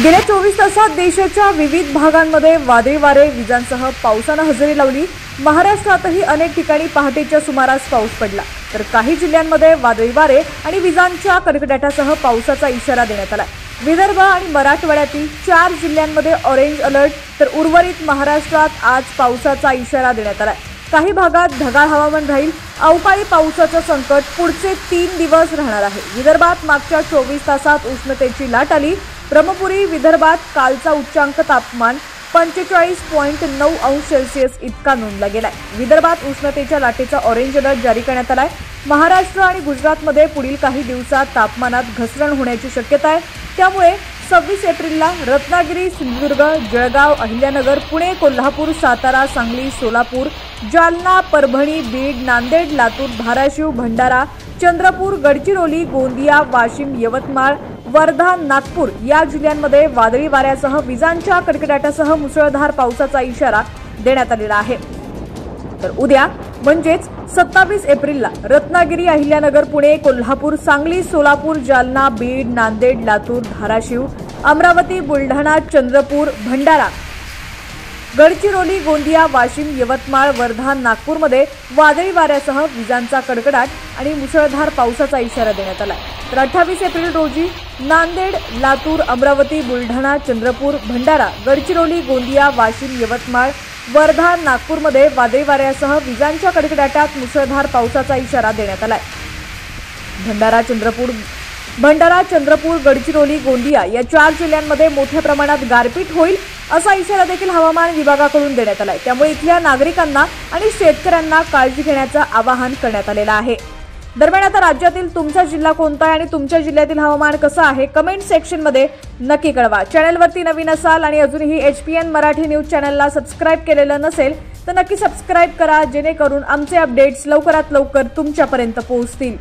गेल्या 24 तासात देशाच्या विविध भागांमध्ये वादळी वारे विजांसह पावसाने हजेरी लावली। महाराष्ट्रातही अनेक ठिकाणी पहाटेच्या सुमारास पाऊस पडला, तर काही जिल्ह्यांमध्ये वादळी वारे आणि विजांच्या कडकडाटासह पावसाचा इशारा देण्यात आला। विदर्भ आणि मराठवाड्यातील 4 जिल्ह्यांमध्ये ऑरेंज अलर्ट, तर उर्वरित महाराष्ट्रात आज पावसाचा इशारा देण्यात आला। काही भागात ढगाळ हवामान राहील। अवकाळी पावसाचं संकट पुढचे 3 दिवस राहणार आहे। विदर्भात मागच्या 24 तासात उष्णतेची लाट आली। ब्रह्मपुरी विदर्भात कालचा उच्चांक तापमान 45.9 अंश सेल्सिअस इतका नोंदला गेलाय। विदर्भात उष्णतेच्या लाटेचा ऑरेंज अलर्ट जारी करण्यात आलाय। महाराष्ट्र आणि गुजरातमध्ये पुढील काही दिवसात तापमानात घसरण होण्याची शक्यता आहे। त्यामुळे 26 एप्रिलला रत्नागिरी, सिंधुदुर्ग, जळगाव, अहिल्यानगर, पुणे, कोल्हापूर, सातारा, सांगली, सोलापूर, जालना, परभणी, बीड, नांदेड, लातूर, धाराशिव, भंडारा, चंद्रपूर, गडचिरोली, गोंदिया, वाशिम, यवतमाळ, वर्धा, नागपूर या जिल्ह्यांमध्ये वादळी वाऱ्यासह विजांच्या कडकडाटासह मुसळधार पावसाचा इशारा देण्यात आलेला आहे। तर उद्या म्हणजेच 27 एप्रिलला रत्नागिरी, अहिल्यानगर, पुणे, कोल्हापूर, सांगली, सोलापूर, जालना, बीड, नांदेड, लातूर, धाराशिव, अमरावती, बुलढाणा, चंद्रपूर, भंडारा, गडचिरोली, गोंदिया, वाशिम, यवतमाळ, वर्धा, नागपूरमध्ये वादळी वाऱ्यासह विजांचा कडकडाट आणि मुसळधार पावसाचा इशारा देण्यात आला। तर 28 एप्रिल रोजी नांदेड, लातूर, अमरावती, बुलढाणा, चंद्रपूर, भंडारा, गडचिरोली, गोंदिया, वाशिम, यवतमाळ, वर्धा, नागपूरमध्ये वादळी वाऱ्यासह विजांच्या कडकडाटात मुसळधार पावसाचा इशारा देण्यात आलाय। भंडारा, चंद्रपूर, गडचिरोली, गोंदिया या 4 जिल्ह्यांमध्ये मोठ्या प्रमाणात गारपीट होईल असा इशारा देखील हवामान विभागाकडून देण्यात आलाय। त्यामुळे इथल्या नागरिकांना आणि शेतकऱ्यांना काळजी घेण्याचं आवाहन करण्यात आलेलं आहे। दरम्यान आता राज्यातील तुमचा जिल्हा कोणता आहे आणि तुमच्या जिल्ह्यातील हवामान कसं आहे कमेंट सेक्शनमध्ये नक्की कळवा। चॅनलवरती नवीन असाल आणि अजूनही HPN मराठी न्यूज चॅनलला सबस्क्राइब केलेलं नसेल तर नक्की सबस्क्राइब करा, जेणेकरून आमचे अपडेट्स लवकरात लवकर तुमच्यापर्यंत पोहोचतील।